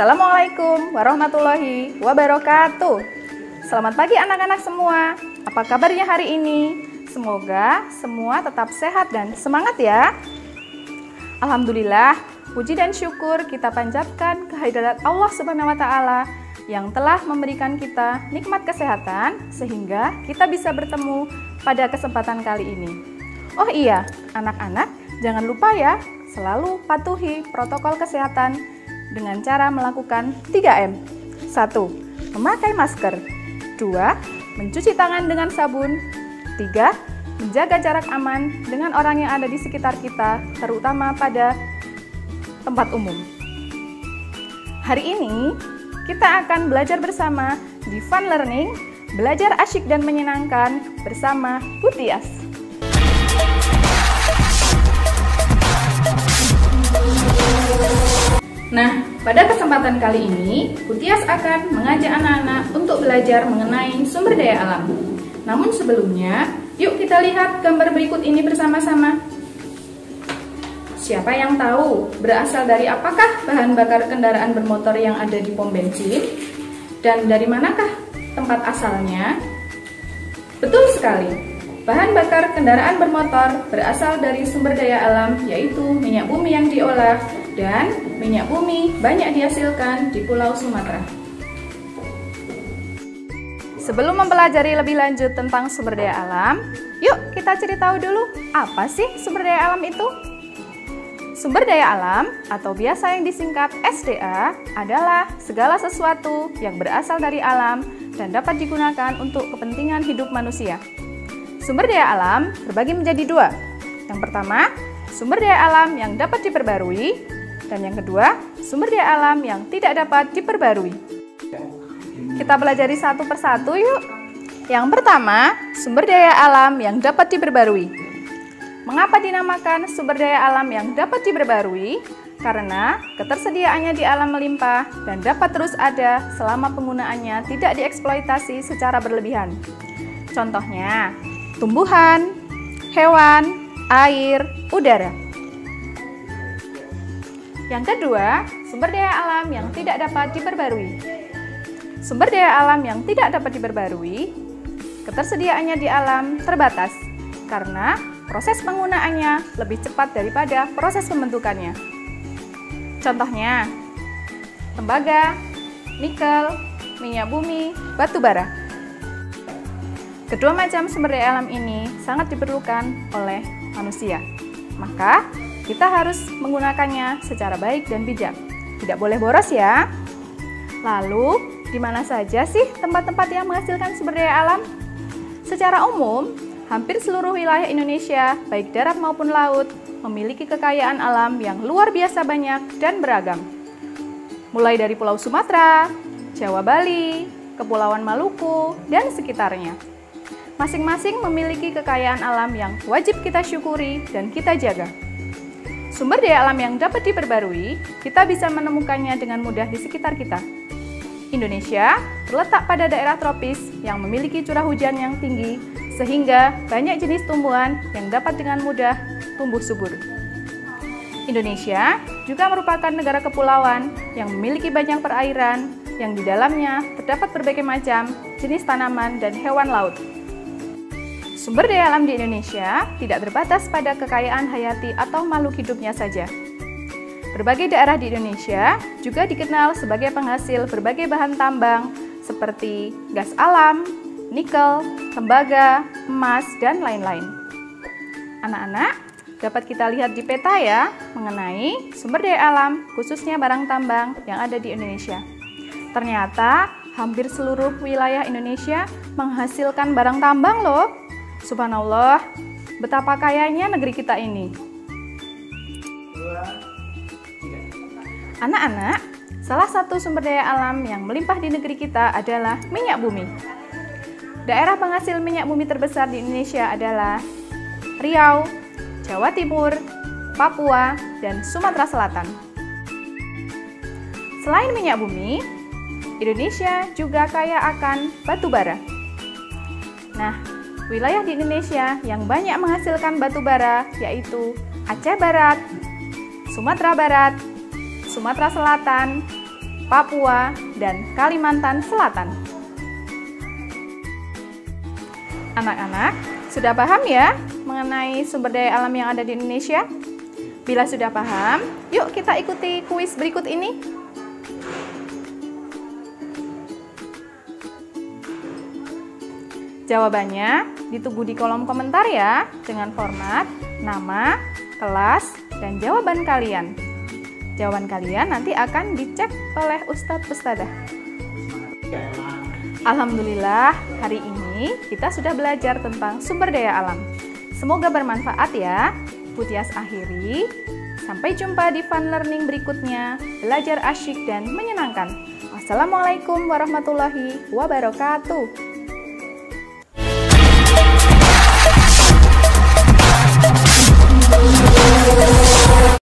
Assalamualaikum warahmatullahi wabarakatuh. Selamat pagi anak-anak semua. Apa kabarnya hari ini? Semoga semua tetap sehat dan semangat ya. Alhamdulillah, puji dan syukur kita panjatkan kehadirat Allah Subhanahu wa Ta'ala yang telah memberikan kita nikmat kesehatan sehingga kita bisa bertemu pada kesempatan kali ini. Oh iya, anak-anak, jangan lupa ya, selalu patuhi protokol kesehatan dengan cara melakukan 3M. 1. Memakai masker. 2. Mencuci tangan dengan sabun. 3. Menjaga jarak aman dengan orang yang ada di sekitar kita, terutama pada tempat umum. Hari ini, kita akan belajar bersama di Fun Learning, belajar asyik dan menyenangkan bersama Bu Tias. Nah, pada kesempatan kali ini, Bu Tias akan mengajak anak-anak untuk belajar mengenai sumber daya alam. Namun sebelumnya, yuk kita lihat gambar berikut ini bersama-sama. Siapa yang tahu berasal dari apakah bahan bakar kendaraan bermotor yang ada di pom bensin? Dan dari manakah tempat asalnya? Betul sekali. Bahan bakar kendaraan bermotor berasal dari sumber daya alam, yaitu minyak bumi yang diolah, dan minyak bumi banyak dihasilkan di Pulau Sumatera. Sebelum mempelajari lebih lanjut tentang sumber daya alam, yuk kita cari tahu dulu apa sih sumber daya alam itu? Sumber daya alam atau biasa yang disingkat SDA adalah segala sesuatu yang berasal dari alam dan dapat digunakan untuk kepentingan hidup manusia. Sumber daya alam terbagi menjadi dua. Yang pertama, sumber daya alam yang dapat diperbarui, dan yang kedua, sumber daya alam yang tidak dapat diperbarui. Kita pelajari satu persatu yuk. Yang pertama, sumber daya alam yang dapat diperbarui. Mengapa dinamakan sumber daya alam yang dapat diperbarui? Karena ketersediaannya di alam melimpah dan dapat terus ada selama penggunaannya tidak dieksploitasi secara berlebihan. Contohnya, tumbuhan, hewan, air, udara. Yang kedua, sumber daya alam yang tidak dapat diperbarui. Sumber daya alam yang tidak dapat diperbarui, ketersediaannya di alam terbatas karena proses penggunaannya lebih cepat daripada proses pembentukannya. Contohnya, tembaga, nikel, minyak bumi, batu bara. Kedua macam sumber daya alam ini sangat diperlukan oleh manusia. Maka, kita harus menggunakannya secara baik dan bijak. Tidak boleh boros ya. Lalu, di mana saja sih tempat-tempat yang menghasilkan sumber daya alam? Secara umum, hampir seluruh wilayah Indonesia, baik darat maupun laut, memiliki kekayaan alam yang luar biasa banyak dan beragam. Mulai dari Pulau Sumatera, Jawa Bali, Kepulauan Maluku, dan sekitarnya. Masing-masing memiliki kekayaan alam yang wajib kita syukuri dan kita jaga. Sumber daya alam yang dapat diperbarui, kita bisa menemukannya dengan mudah di sekitar kita. Indonesia terletak pada daerah tropis yang memiliki curah hujan yang tinggi, sehingga banyak jenis tumbuhan yang dapat dengan mudah tumbuh subur. Indonesia juga merupakan negara kepulauan yang memiliki banyak perairan, yang di dalamnya terdapat berbagai macam jenis tanaman dan hewan laut. Sumber daya alam di Indonesia tidak terbatas pada kekayaan hayati atau makhluk hidupnya saja. Berbagai daerah di Indonesia juga dikenal sebagai penghasil berbagai bahan tambang seperti gas alam, nikel, tembaga, emas, dan lain-lain. Anak-anak, dapat kita lihat di peta ya mengenai sumber daya alam khususnya barang tambang yang ada di Indonesia. Ternyata hampir seluruh wilayah Indonesia menghasilkan barang tambang loh. Subhanallah, betapa kayanya negeri kita ini. Anak-anak, salah satu sumber daya alam yang melimpah di negeri kita adalah minyak bumi. Daerah penghasil minyak bumi terbesar di Indonesia adalah Riau, Jawa Timur, Papua, dan Sumatera Selatan. Selain minyak bumi, Indonesia juga kaya akan batu bara. Nah, wilayah di Indonesia yang banyak menghasilkan batu bara yaitu Aceh Barat, Sumatera Barat, Sumatera Selatan, Papua, dan Kalimantan Selatan. Anak-anak, sudah paham ya mengenai sumber daya alam yang ada di Indonesia? Bila sudah paham, yuk kita ikuti kuis berikut ini. Jawabannya ditunggu di kolom komentar ya, dengan format nama, kelas, dan jawaban kalian. Jawaban kalian nanti akan dicek oleh Ustadz Ustadzah. Alhamdulillah, hari ini kita sudah belajar tentang sumber daya alam. Semoga bermanfaat ya. Putias akhiri, sampai jumpa di Fun Learning berikutnya. Belajar asyik dan menyenangkan. Wassalamualaikum warahmatullahi wabarakatuh.